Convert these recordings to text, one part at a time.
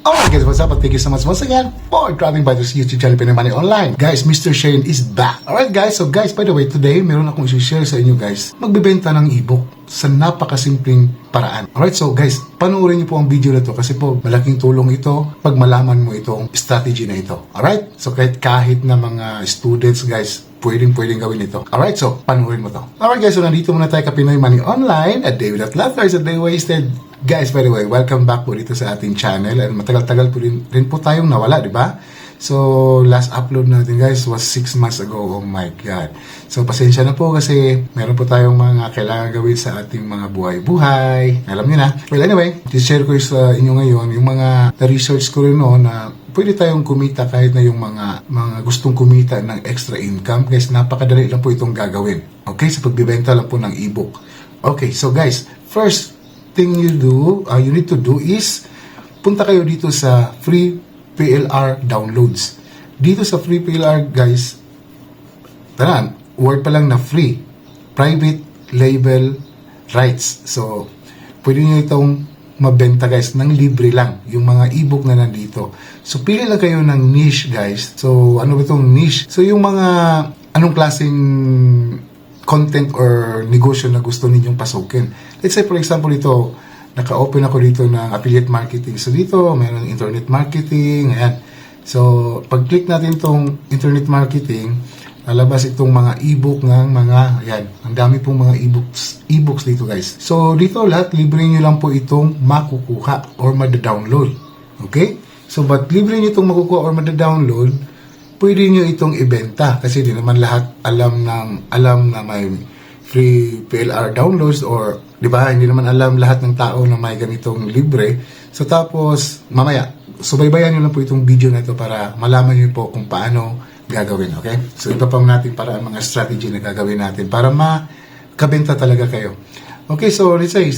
Alright guys, what's up? And thank you so much once again for dropping by this YouTube channel, Pinoy Money Online. Guys, Mr. Shane is back. Alright guys, so guys, by the way, today, meron akong i-share sa inyo guys. Magbibenta ng ebook sa napakasimpleng paraan. Alright, so guys, panoorin niyo po ang video na to kasi po malaking tulong ito pag malaman mo itong strategy na ito. Alright, so kahit na mga students guys, pwedeng gawin ito. Alright, so panoorin mo to. Alright guys, so nandito muna tayo ka Pinoy Money Online at David at Laughers at Day Wasted. Guys, by the way, welcome back po dito sa ating channel. And matagal-tagal po rin po tayong nawala, di ba? So, last upload natin guys was 6 months ago. Oh my God. So, pasensya na po kasi meron po tayong mga kailangan gawin sa ating mga buhay-buhay. Alam niyo na. Well, anyway, i-share ko sa inyo ngayon yung mga na-research ko rin noon na pwede tayong kumita kahit na yung mga gustong kumita ng extra income. Guys, napakadali lang po itong gagawin. Okay? Sa pagbibenta lang po ng ebook. Okay, so guys, first thing you need to do is punta kayo dito sa free PLR downloads. Dito sa free PLR guys, tanan, word pa lang na free, private label rights. So, pwede nyo itong mabenta guys ng libre lang yung mga ebook na nandito. So, pili lang kayo ng niche guys. So, ano ba itong niche? So, yung mga anong klaseng content or negosyo na gusto ninyong pasukin. Let's say for example ito, naka-open ako dito ng affiliate marketing. So dito, mayroong internet marketing, ayan. So pag-click natin itong internet marketing, lalabas itong mga ebook ng mga, ayan, ang dami pong mga ebooks dito guys. So dito lahat, libre nyo lang po itong makukuha or mada-download. Okay? So but libre nyo itong makukuha or mada-download, pwede nyo itong ibenta kasi di naman lahat alam na may free PLR downloads or di ba hindi naman alam lahat ng tao na may ganitong libre. So tapos mamaya subaybayan nyo lang po itong video na ito para malaman nyo po kung paano gagawin. Okay? So iba pa natin para mga strategy na gagawin natin para makabenta talaga kayo. Okay, so let's say,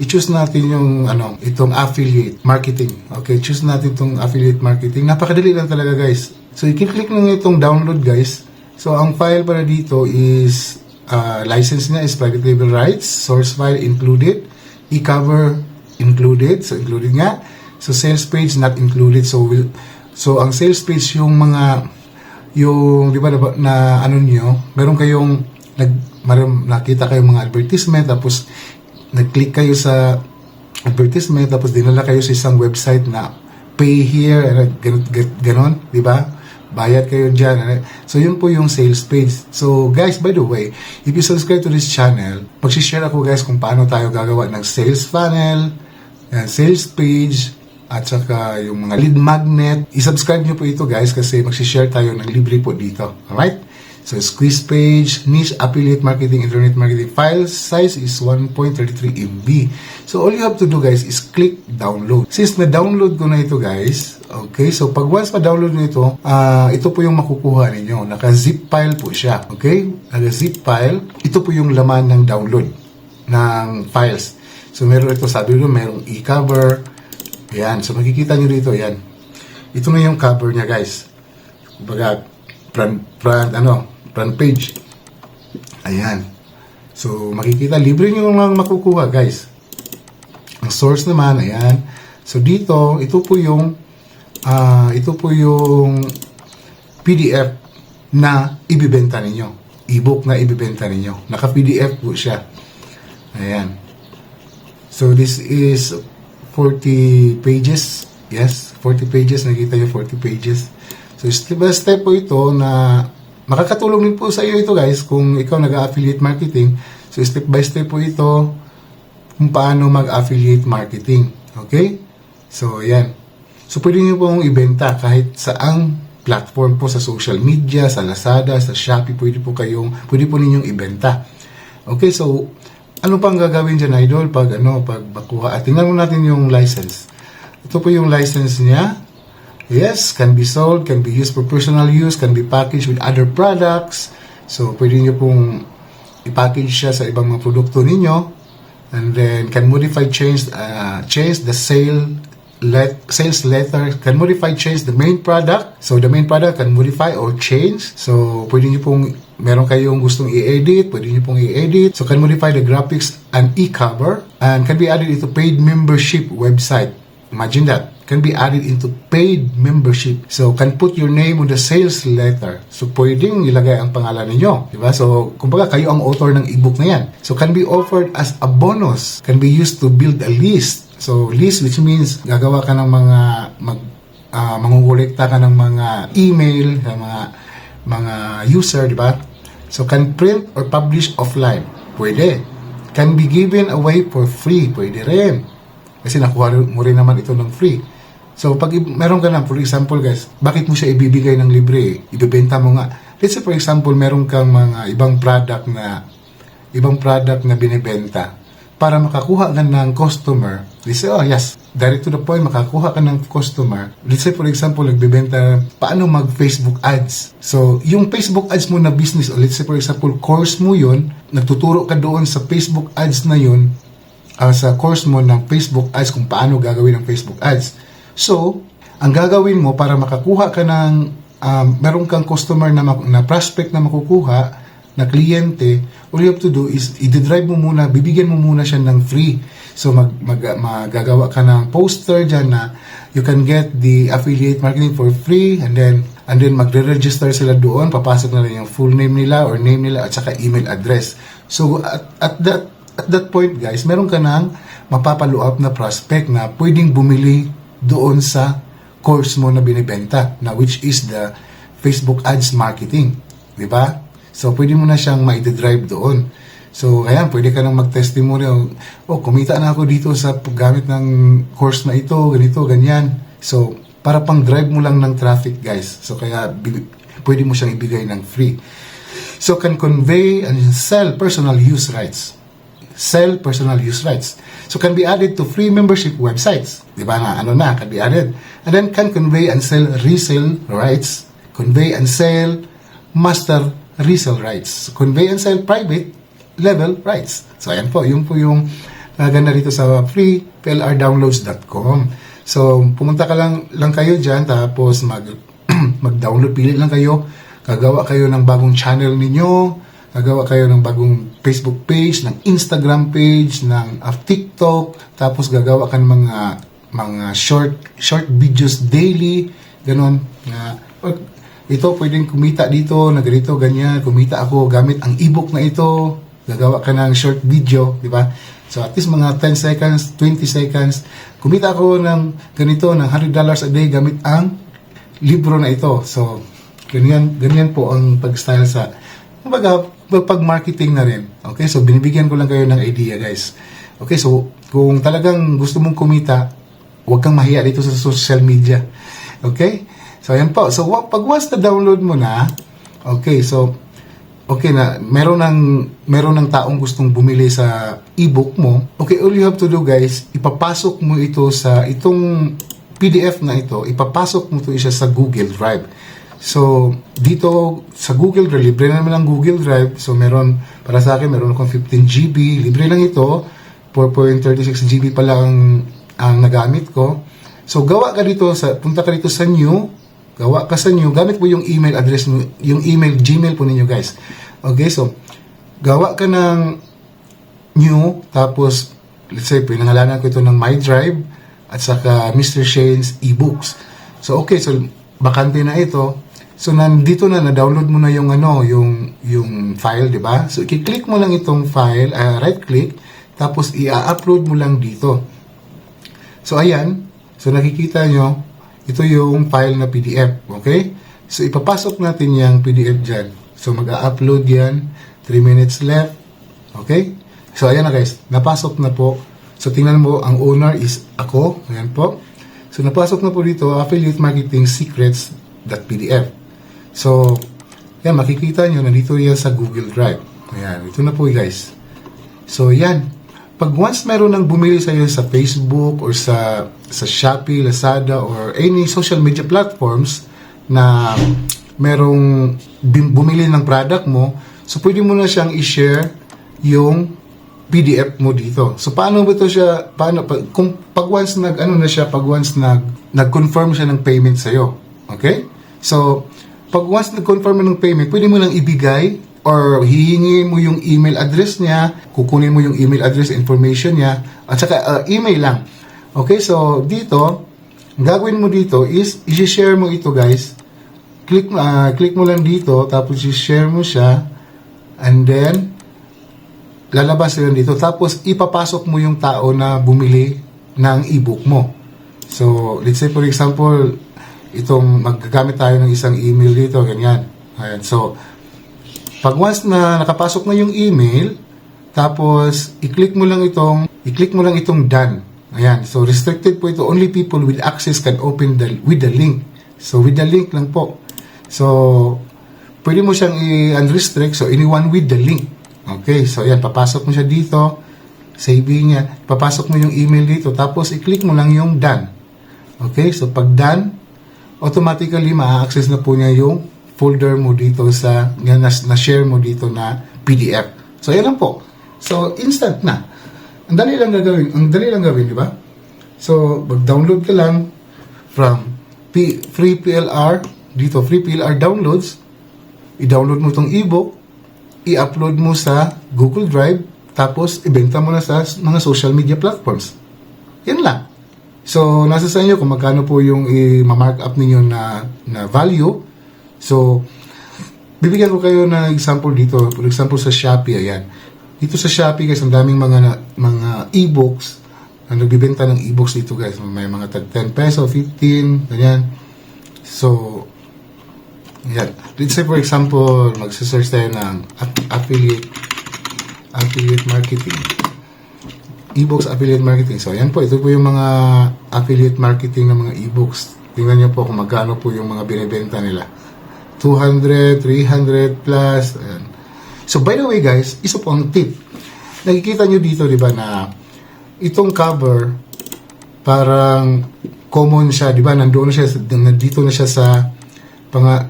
i-choose natin yung itong affiliate marketing. Okay, choose natin itong affiliate marketing. Napakadali lang talaga guys. So, i-click lang itong download guys. So, ang file para dito is, license niya is private label rights, source file included, e-cover included, so included nga. So, sales page not included. So, ang sales page yung di ba na ano nyo, meron kayong, nakita kayong mga advertisement, tapos nag-click kayo sa advertisement, tapos dinala kayo sa isang website na pay here, ganon, di ba? Bayad kayo dyan. So, yun po yung sales page. So, guys, by the way, if you subscribe to this channel, mag-share ako guys kung paano tayo gagawa ng sales funnel, sales page, at saka yung mga lead magnet. I-subscribe nyo po ito guys kasi mag-share tayo ng libre po dito. Alright? So, squeeze page, niche, affiliate marketing, internet marketing. File size is 1.33 MB. So, all you have to do, guys, is click download. Since na-download ko na ito, guys, okay, so pag once ma-download nyo ito po yung makukuha ninyo. Naka-zip file po siya. Okay? Naka-zip file. Ito po yung laman ng download ng files. So, meron ito, sabi nyo, merong e-cover. Ayan. So, makikita nyo dito, ayan. Ito na yung cover niya, guys. Kumbaga, front page. Ayan. So, makikita, libre nyo lang makukuha, guys. Ang source naman, ayan. So, dito, ito po yung PDF na ibibenta ninyo. Ebook na ibibenta ninyo. Naka-PDF po siya. Ayan. So, this is 40 pages. Yes, 40 pages. Nakita nyo, 40 pages. So, step by step po ito na makakatulong din po sa iyo ito guys kung ikaw nag-affiliate marketing. So, step by step po ito kung paano mag-affiliate marketing. Okay? So, yan. So, pwede nyo pong ibenta kahit saang platform po sa social media, sa Lazada, sa Shopee, pwede po ninyong ibenta. Okay, so, ano pang gagawin dyan, idol? Pag bakuha. At tingnan mo natin yung license. Ito po yung license niya. Yes, can be sold, can be used for personal use, can be packaged with other products. So, pwede nyo pong i-package siya sa ibang mga produkto ninyo. And then, can modify, change the sales letter, can modify, change the main product. So, the main product can modify or change. So, pwede nyo pong, meron kayong gustong i-edit, pwede nyo pong i-edit. So, can modify the graphics and e-cover. And can be added into paid membership website. Imagine that. can be added into paid membership. So, can put your name on the sales letter. So, pwedeng ilagay ang pangalan ninyo. Diba? So, kumbaga, kayo ang author ng ebook na yan. So, can be offered as a bonus. Can be used to build a list. So, list which means gagawa ka ng mga mangungulekta ka ng mga email sa mga user, diba? So, can print or publish offline. Pwede. Can be given away for free. Pwede rin. Kasi nakuha mo rin naman ito ng free. So, pag meron ka na, for example guys, bakit mo siya ibibigay ng libre? Ibebenta mo nga. Let's say for example, meron kang mga ibang product na binibenta. Para makakuha ka ng customer, let's say, oh yes, direct to the point, makakuha ka ng customer. Let's say for example, nagbibenta, paano mag-Facebook ads. So, yung Facebook ads mo na business, o let's say for example, course mo yun, nagtuturo ka doon sa Facebook ads na yun, sa course mo ng Facebook ads kung paano gagawin ang Facebook ads. So, ang gagawin mo para makakuha ka ng meron kang customer na prospect na makukuha, na kliyente, all you have to do is i-drive mo muna, bibigyan mo muna siya ng free. So, magagawa ka ng poster dyan na you can get the affiliate marketing for free and then magre-register sila doon, papasok na lang yung full name nila or name nila at saka email address. So, at that point guys, meron ka ng mapapalo up na prospect na pwedeng bumili doon sa course mo na binibenta, na which is the Facebook ads marketing. Diba? So, pwede mo na siyang ma-drive doon. So, ayan, pwede ka nang mag-testimonial. Oh, kumita na ako dito sa paggamit ng course na ito, ganito, ganyan. So, para pang drive mo lang ng traffic, guys. So, kaya pwede mo siyang ibigay ng free. So, can convey and sell personal use rights. Sell personal use rights. So, can be added to free membership websites. Diba na, can be added. And then, can convey and sell resale rights. Convey and sell master resale rights. So, convey and sell private level rights. So, ayan po. Yung po yung ganda dito sa freeplrdownloads.com. So, pumunta ka lang kayo dyan, tapos mag-download, pili lang kayo. Gagawa kayo ng bagong channel ninyo. Gagawa kayo ng bagong Facebook page, ng Instagram page, ng TikTok, tapos gagawa ka ng mga short videos daily, ganon. Ito pwedeng kumita dito, na ganito, ganyan, kumita ako gamit ang ebook na ito, gagawa ka ng short video, di ba? So at least mga 10 seconds, 20 seconds, kumita ako ng ganito, ng $100 a day gamit ang libro na ito. So, ganyan po ang pag-style sa pag-marketing na rin. Okay, so binibigyan ko lang kayo ng idea, guys. Okay, so kung talagang gusto mong kumita, huwag kang mahiya dito sa social media. Okay? So ayan po. So pag once na download mo na, okay, so okay na, meron ng taong gustong bumili sa ebook mo. Okay, all you have to do, guys, ipapasok mo ito sa itong PDF na ito, ipapasok mo ito siya sa Google Drive. So, dito sa Google Drive, libre naman ang Google Drive. So, para sa akin, meron akong 15 GB. Libre lang ito. 4.36 GB pa lang ang nagamit ko. So, punta ka dito sa new. Gawa ka sa new. Gamit mo yung email address mo, yung email, Gmail po ninyo, guys. Okay, so, gawa ka ng new. Tapos, let's say, pinangalanan ko ito ng My Drive at saka Mr. Shane's eBooks. So, okay, so, bakante na ito. So, nandito na-download mo na yung file, di ba? So, i-click mo lang itong file, right-click, tapos i-upload mo lang dito. So, ayan. So, nakikita nyo, ito yung file na PDF, okay? So, ipapasok natin yung PDF dyan. So, mag-upload yan. 3 minutes left. Okay? So, ayan na, guys. Napasok na po. So, tingnan mo, ang owner is ako. Ayan po. So, napasok na po dito, Affiliate Marketing Secrets.pdf. So, yan, makikita nyo, nandito yan sa Google Drive. Ayan, ito na po, guys. So, yan. Pag once meron nang bumili sa iyo sa Facebook or sa Shopee, Lazada, or any social media platforms na merong bumili ng product mo, so pwede mo na siyang i-share yung PDF mo dito. So, paano ba ito siya, pag once nag-confirm siya ng payment sa iyo. Okay? So, pag once nag-confirm ng payment, pwede mo lang ibigay or hihingi mo yung email address niya, kukunin mo yung email address information niya, at saka email lang. Okay, so dito, Ang gagawin mo dito is, i-share mo ito guys. Click mo lang dito, tapos i-share mo siya, and then, lalabas sila dito. Tapos, ipapasok mo yung tao na bumili ng ebook mo. So, let's say for example, maggagamit tayo ng isang email dito, ganyan. Ayan. So, pag once na nakapasok na yung email, tapos, i-click mo lang itong done. Ayan. So, restricted po ito. Only people with access can open with the link. So, with the link lang po. So, pwede mo siyang i-unrestrict. So, anyone with the link. Okay. So, ayan. Papasok mo siya dito. Saving niya. Papasok mo yung email dito. Tapos, i-click mo lang yung done. Okay. So, pag done, automatically, ma-access na po niya yung folder mo dito na-share mo dito na PDF. So, ayan lang po. So, instant na. Ang dali lang gawin, di ba? So, mag-download ka lang from Free PLR, dito, Free PLR Downloads. I-download mo itong ebook, i-upload mo sa Google Drive, tapos ibenta mo na sa mga social media platforms. Yan lang. So, nasa sa inyo kung magkano po yung i-mark up ninyo na value. So, bibigyan ko kayo ng example dito. For example, sa Shopee, ayan. Dito sa Shopee, guys, ang daming mga e-books na nagbibenta ng e-books dito, guys. May mga tag 10 peso, 15, ganyan. So, yan. Let's say, for example, magsisearch tayo ng affiliate marketing. E-books affiliate marketing. So, yan po. Ito po yung mga affiliate marketing ng mga e-books. Tingnan niyo po kung magkano po yung mga binibenta nila. 200, 300 plus. Ayan. So, by the way, guys, isa po ang tip. Nakikita nyo dito, di ba, na itong cover, parang common siya, di ba? Nandito na siya sa,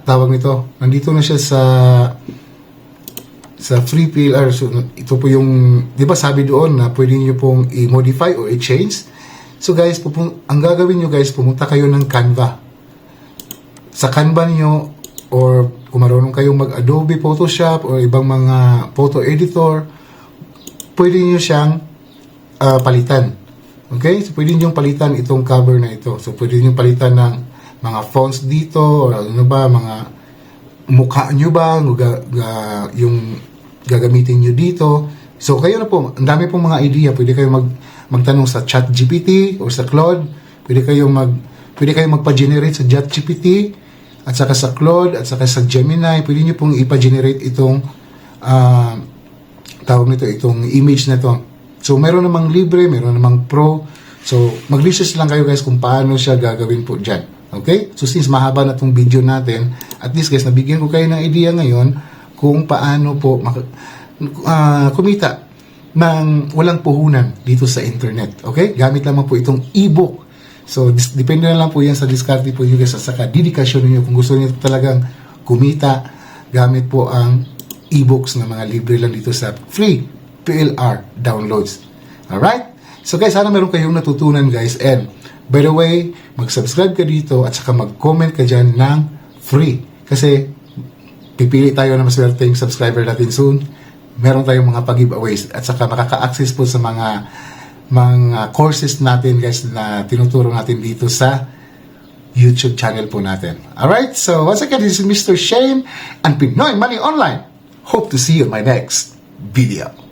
tawag nito, nandito na siya sa Free PLR. So, ito po yung, di ba, sabi doon na pwede nyo pong i-modify or i-change. So, guys, ang gagawin nyo, guys, pumunta kayo ng Canva. Sa Canva nyo, or kung marunong kayong mag-Adobe Photoshop or ibang mga photo editor, pwede nyo siyang palitan. Okay? So, pwede nyo palitan itong cover na ito. So, pwede nyo palitan ng mga fonts dito, or ano ba, mga mukha nyo ba, yung gagamitin nyo dito. So, kayo na po, ang dami pong mga idea. Pwede kayong magtanong sa ChatGPT or sa Claude. Pwede kayong magpa-generate sa ChatGPT, at saka sa Claude, at saka sa Gemini. Pwede nyo pong ipa-generate itong tawag nito, itong image na to. So, meron namang libre, meron namang pro. So, mag-research lang kayo guys kung paano siya gagawin po dyan. Okay? So, since mahaba na itong video natin, at least guys, nabigyan ko kayo ng idea ngayon kung paano po kumita ng walang puhunan dito sa internet. Okay? Gamit lamang po itong ebook. So, depende na lang po yan sa diskarte po nyo guys, at saka dedikasyon niyo kung gusto niyo talagang kumita gamit po ang e-books na mga libre lang dito sa Free PLR Downloads. Alright? So guys, sana meron kayong natutunan guys, and by the way, mag-subscribe ka dito at saka mag-comment ka dyan ng free. Kasi pipili tayo na maswerteng subscriber natin soon. Meron tayong mga pag-giveaways at saka makaka-access po sa mga courses natin guys na tinuturo natin dito sa YouTube channel po natin. Alright, so once again, this is Mr. Shane and Pinoy Money Online. Hope to see you in my next video.